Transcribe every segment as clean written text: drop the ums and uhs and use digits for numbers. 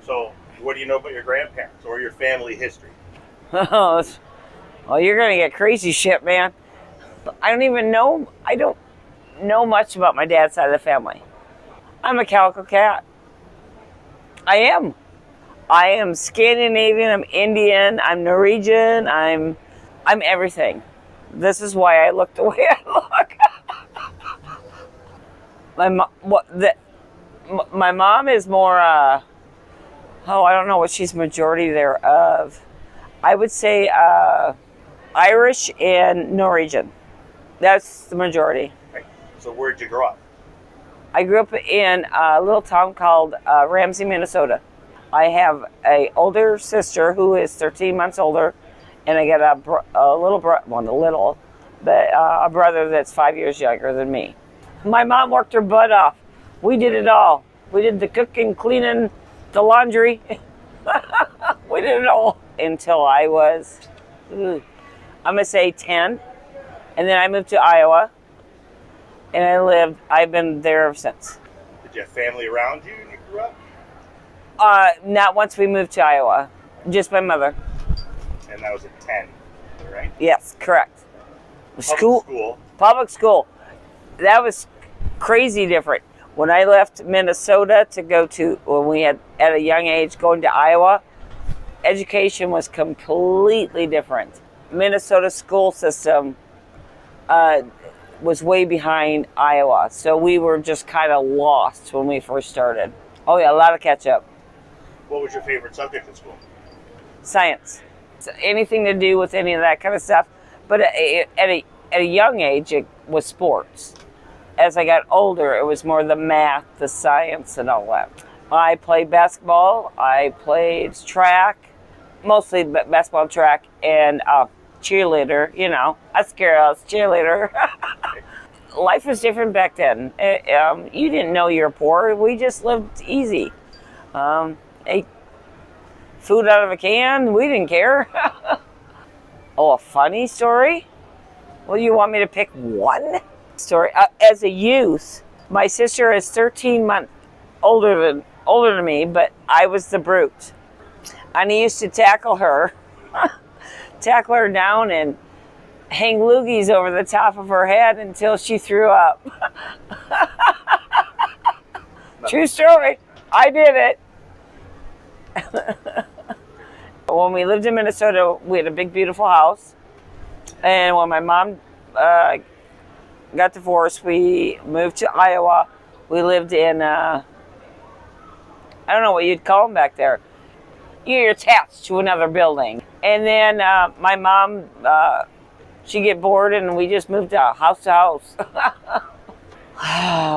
So, what do you know about your grandparents or your family history? Oh, well, you're gonna get crazy shit, man. I don't even know. I don't know much about my dad's side of the family. I'm a Calico Cat. I am. I am Scandinavian. I'm Indian. I'm Norwegian. I'm everything. This is why I look the way I look. My mom is more. I don't know what she's majority there of. I would say Irish and Norwegian. That's the majority. Right. So, where'd you grow up? I grew up in a little town called Ramsey, Minnesota. I have an older sister who is 13 months older, and I got a brother that's 5 years younger than me. My mom worked her butt off. We did it all. We did the cooking, cleaning, the laundry. We did it all until I was, I'm gonna say 10, and then I moved to Iowa, and I've been there ever since. Did you have family around you when you grew up? Not once we moved to Iowa, just my mother. And that was at 10, right? Yes, correct. Public school. That was crazy different. When I left Minnesota to go to, when we had at a young age going to Iowa, education was completely different. Minnesota school system was way behind Iowa, so we were just kind of lost when we first started. Oh yeah, a lot of catch up. What was your favorite subject in school? Science. So anything to do with any of that kind of stuff. But at a young age, it was sports. As I got older, it was more the math, the science, and all that. I played basketball. I played track, mostly basketball, track, and cheerleader. You know, us girls, cheerleader. Life was different back then. You didn't know you were poor. We just lived easy. Ate food out of a can. We didn't care. Oh, a funny story? Well, you want me to pick one story? As a youth, my sister is 13 months older than me, but I was the brute. And he used to tackle her down and hang loogies over the top of her head until she threw up. True story. I did it. When we lived in Minnesota, we had a big, beautiful house. And when my mom got divorced, we moved to Iowa. We lived in, I don't know what you'd call them back there. You're attached to another building. And then my mom, she'd get bored and we just moved house to house.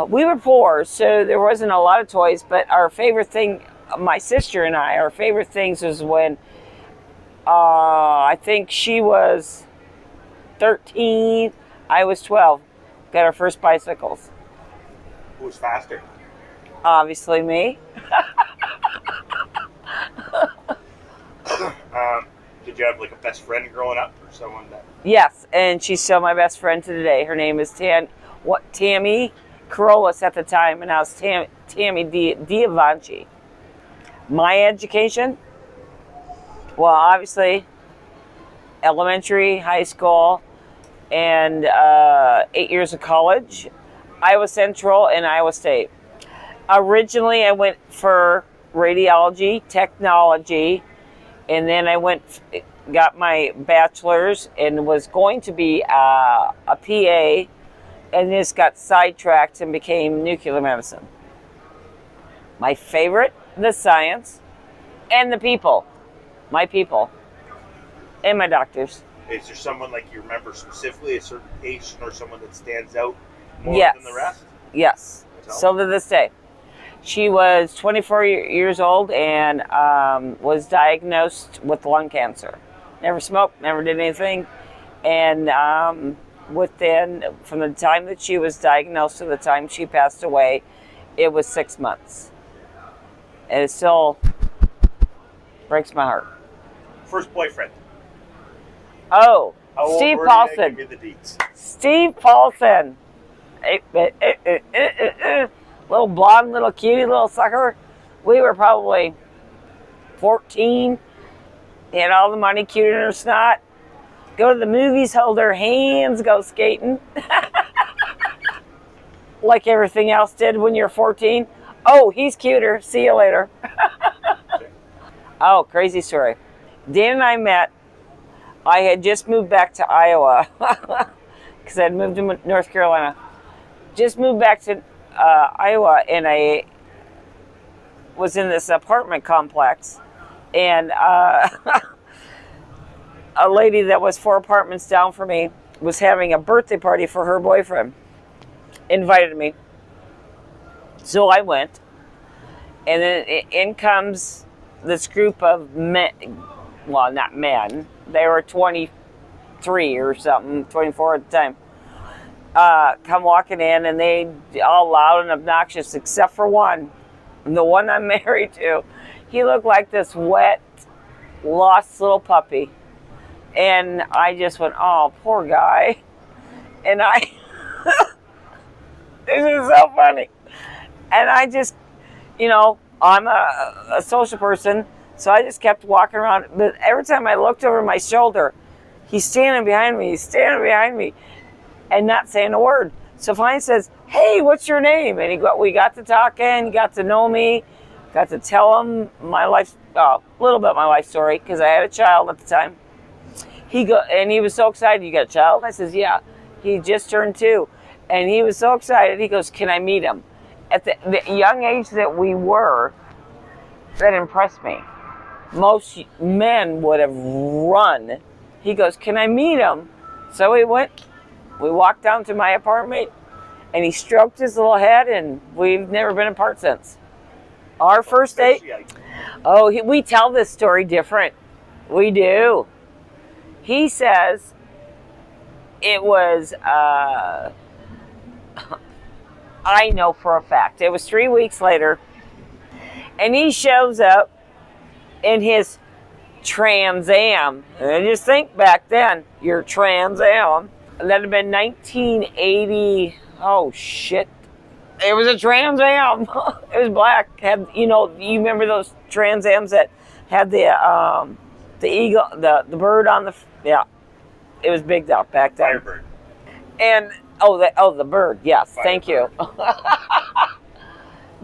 We were poor, so there wasn't a lot of toys, but our favorite thing, my sister and I, our favorite things was when I think she was 13, I was 12, got our first bicycles. Who was faster? Obviously me. Did you have like a best friend growing up or someone that? Yes, and she's still my best friend to today. Her name is Tammy Carolus at the time, and now it's Tammy Diavanci. My education? Well, obviously, elementary, high school, and 8 years of college. Iowa Central and Iowa State. Originally, I went for radiology, technology, and then I got my bachelor's and was going to be a PA, and just got sidetracked and became nuclear medicine. My favorite, the science, and the people. My people. And my doctors. Is there someone like you remember specifically, a certain patient or someone that stands out more than the rest? Yes. Still to this day. She was 24 years old and was diagnosed with lung cancer. Never smoked, never did anything. And from the time that she was diagnosed to the time she passed away, it was 6 months. And it still breaks my heart. First boyfriend? Oh, How Steve old Paulson. Give me the deets. Steve Paulson. Little blonde, little cutie, little sucker. We were probably 14. Had all the money, cute in her snot. Go to the movies, hold her hands, go skating. Like everything else did when you're 14. Oh, he's cuter. See you later. Oh, crazy story. Dan and I met. I had just moved back to Iowa because I had moved to North Carolina. Just moved back to Iowa, and I was in this apartment complex. And a lady that was 4 apartments down from me was having a birthday party for her boyfriend. Invited me. So I went. And then in comes this group of men. Well, not men. They were 23 or something, 24 at the time. Come walking in, and they all loud and obnoxious, except for one. The one I'm married to. He looked like this wet, lost little puppy. And I just went, oh, poor guy. And this is so funny. And I just, I'm a social person, so I just kept walking around. But every time I looked over my shoulder, he's standing behind me, and not saying a word. So finally says, hey, what's your name? And we got to talking, he got to know me, got to tell him my life, a little bit of my life story, because I had a child at the time. And he was so excited. You got a child? I says, yeah. He just turned 2. And he was so excited. He goes, can I meet him? At the young age that we were, that impressed me. Most men would have run. He goes, can I meet him? So we went. We walked down to my apartment, and he stroked his little head, and we've never been apart since. Our first date. Oh, we tell this story different. We do. He says it was, I know for a fact, it was 3 weeks later, and he shows up in his Trans Am. And just think back then, your Trans Am. That had been 1980. Oh, shit. It was a Trans Am. It was black. You remember those Trans Ams that had the eagle, the bird on the, yeah. It was big though back then. Firebird. And, the bird. Yes, Firebird. Thank you. But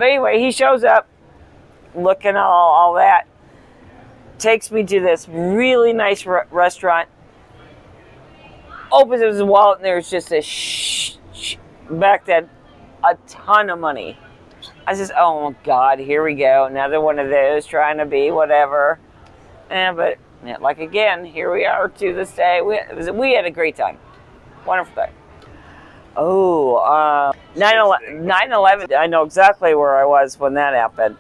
anyway, he shows up looking all that. Takes me to this really nice restaurant. Opens his wallet, and there's just this back then, a ton of money. I says, oh my God, here we go. Another one of those trying to be whatever. But like again, here we are to this day. We had a great time. Wonderful time. Oh, 9/11. I know exactly where I was when that happened.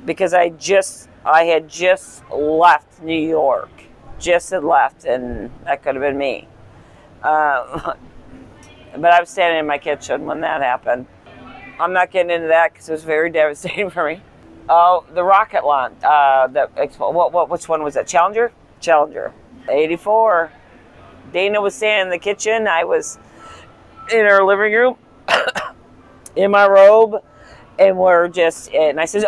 Because I had just left New York. Just had left, and that could have been me. But I was standing in my kitchen when that happened. I'm not getting into that because it was very devastating for me. Oh, the rocket launch. Which one was that? Challenger? Challenger. 84. Dana was standing in the kitchen. I was in our living room in my robe. And and I said,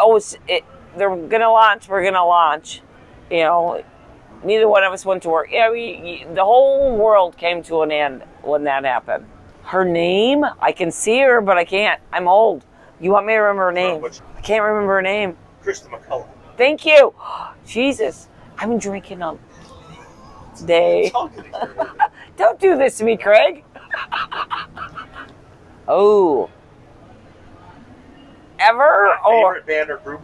they're going to launch. We're going to launch. Neither one of us went to work. Yeah, the whole world came to an end when that happened. Her name, I can see her, but I can't. I'm old. You want me to remember her name? I can't remember her name. Krista McCullough. Thank you. Jesus, I've been drinking all day. Don't do this to me, Craig. Oh. Ever? My favorite band or group?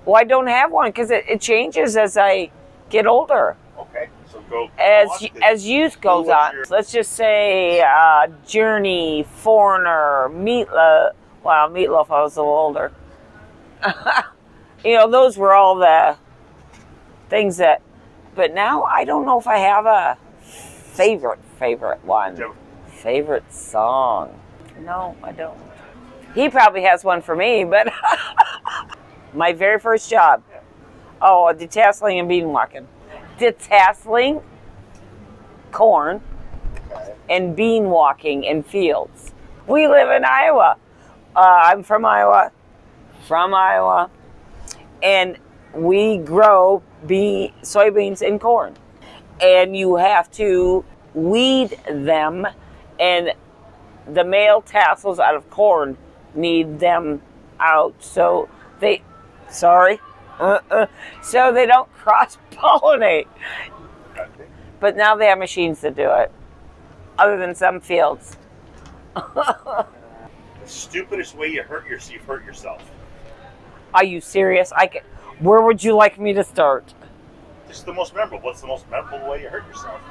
Well, I don't have one because it changes as I get older. Okay, so go. As youth goes on, let's just say Journey, Foreigner, Meatloaf. Wow, Meatloaf, I was a little older. Those were all the things that. But now I don't know if I have a favorite one. No. Favorite song? No, I don't. He probably has one for me, but my very first job. Oh, detasseling and bean walking. Detasseling corn and bean walking in fields. We live in Iowa. I'm from Iowa. And we grow soybeans and corn. And you have to weed them, and the male tassels out of corn need them out so they so they don't cross-pollinate. But now they have machines that do it, other than some fields. The stupidest way you've hurt yourself. Are you serious? Where would you like me to start? Just the most memorable. What's the most memorable way you hurt yourself?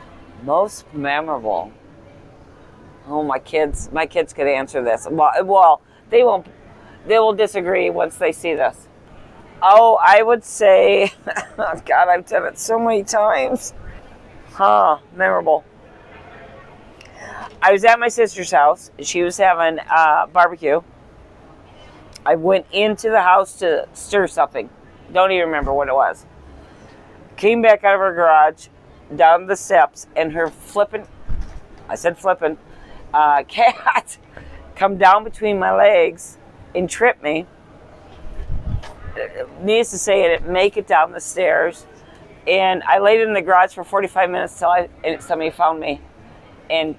Most memorable. Oh, my kids could answer this. Well, they won't. They will disagree once they see this. Oh, I would say, God, I've done it so many times. Memorable. I was at my sister's house. She was having barbecue. I went into the house to stir something. Don't even remember what it was. Came back out of her garage, down the steps, and her cat come down between my legs and trip me. Needless to say, it didn't make it down the stairs. And I laid in the garage for 45 minutes till somebody found me and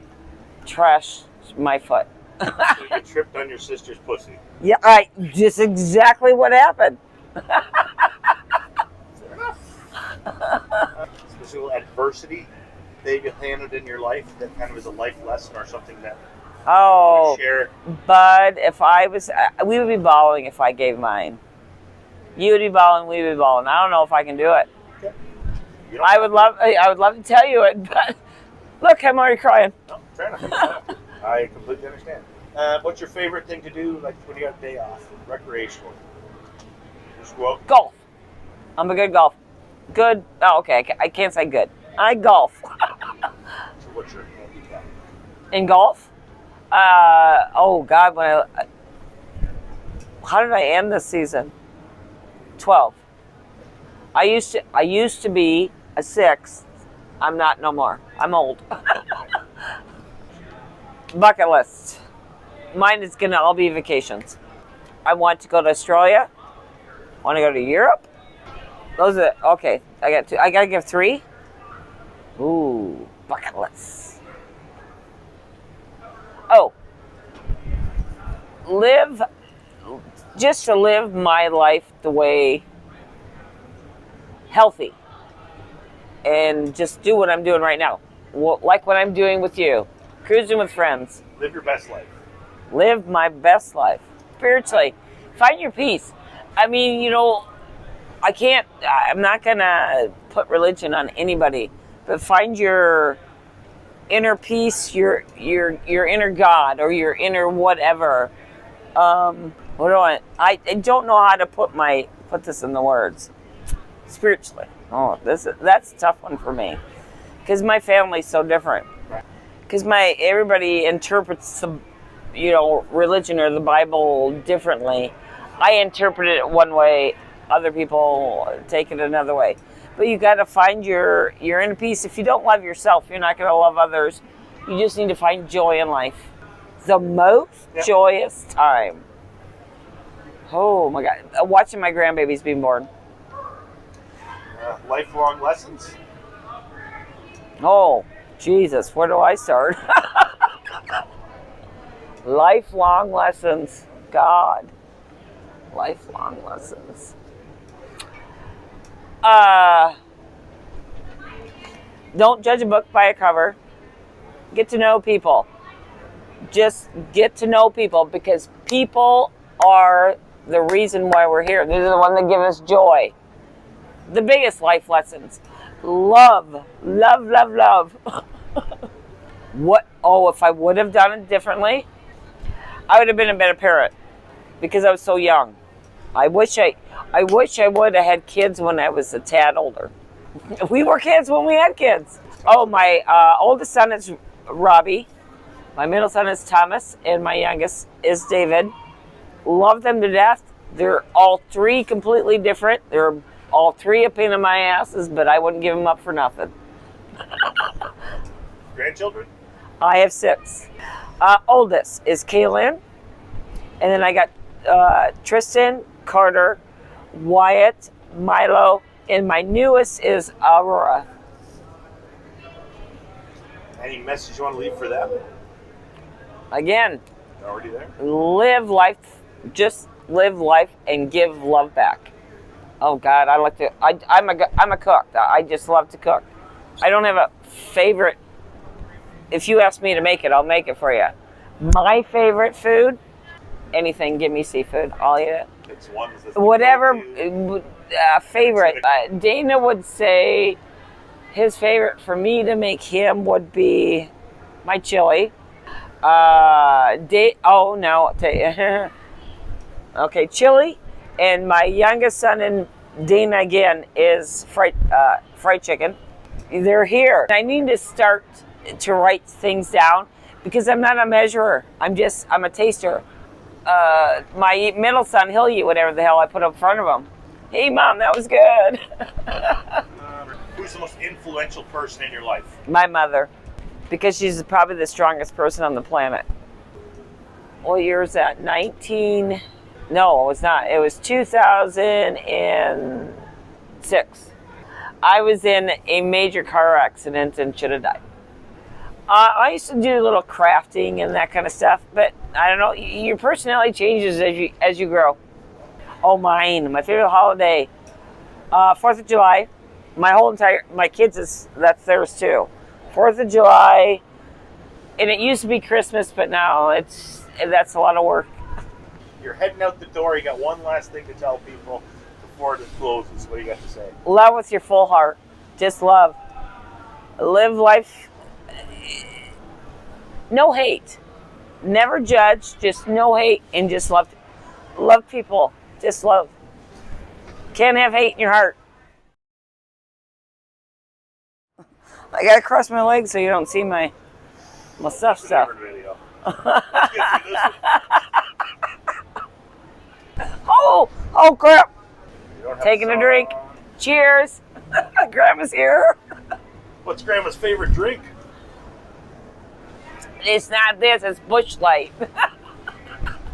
trashed my foot. So you tripped on your sister's pussy. Yeah, just exactly what happened. Specific adversity that you handled in your life that kind of is a life lesson or something that you share? But if I was, we would be bawling if I gave mine. You would be bawling, we would be bawling. I don't know if I can do it. Okay. I would love to tell you it, but look, I'm already crying. No, fair enough. I completely understand. What's your favorite thing to do, like when you got a day off, recreationally? Just go out. Golf. I'm a good golf. Good. Oh, okay. I can't say good. I golf. So what's your handicap? In golf? Oh God, how did I end this season? 12. I used to be a 6. I'm not no more. I'm old. Bucket list. Mine is gonna all be vacations. I want to go to Australia. I want to go to Europe. Those are okay. I got 2. I gotta give 3. Ooh, bucket list. Oh, just to live my life the way healthy, and just do what I'm doing right now, like what I'm doing with you, cruising with friends. Live your best life. Live my best life spiritually. Find your peace. I mean, I'm not gonna put religion on anybody, but find your inner peace, your inner God, or your inner whatever. I don't know how to put this in the words. Spiritually. Oh, that's a tough one for me, because my family's so different. Because everybody interprets the, religion or the Bible differently. I interpret it one way. Other people take it another way. But you got to find your inner peace. If you don't love yourself, you're not going to love others. You just need to find joy in life. The most joyous time. Oh my God. Watching my grandbabies being born. Lifelong lessons. Oh, Jesus. Where do I start? Lifelong lessons. God. Lifelong lessons. Don't judge a book by a cover. Get to know people. Just get to know people, because people are the reason why we're here. These are the ones that give us joy. The biggest life lessons. Love. Love, love, love. If I would have done it differently, I would have been a better parent, because I was so young. I wish I would have had kids when I was a tad older. We were kids when we had kids. Oh, my oldest son is Robbie. My middle son is Thomas, and my youngest is David. Love them to death. They're all 3 completely different. They're all 3 a pain in my asses, but I wouldn't give them up for nothing. Grandchildren? I have 6. Oldest is Kaylin, and then I got Tristan, Carter, Wyatt, Milo, and my newest is Aurora. Any message you want to leave for them? Again, Already there? live life, just live life and give love back. Oh God, I like to. I'm a cook. I just love to cook. I don't have a favorite. If you ask me to make it, I'll make it for you. My favorite food, anything. Give me seafood. I'll eat it. It's one. Whatever favorite. Dana would say his favorite for me to make him would be my chili. Oh no, I'll tell you. Okay, chili, and my youngest son and Dana again is fried chicken. They're here. I need to start to write things down because I'm not a measurer. I'm a taster. My middle son, he'll eat whatever the hell I put in front of him. Hey, Mom, that was good. Who's the most influential person in your life? My mother, because she's probably the strongest person on the planet. What year is that? No, it was not. It was 2006. I was in a major car accident and should have died. I used to do a little crafting and that kind of stuff, but I don't know. Your personality changes as you grow. Oh, my favorite holiday, 4th of July. My kids that's theirs too. 4th of July, and it used to be Christmas, but now that's a lot of work. You're heading out the door. You got one last thing to tell people before it closes. What do you got to say? Love with your full heart. Just love. Live life. No hate. Never judge. Just no hate and just love. Love people. Just love. Can't have hate in your heart. I gotta cross my legs so you don't see my stuff. Video. Oh crap! Taking a drink. Cheers. Grandma's here. What's Grandma's favorite drink? It's not this. It's Busch Light.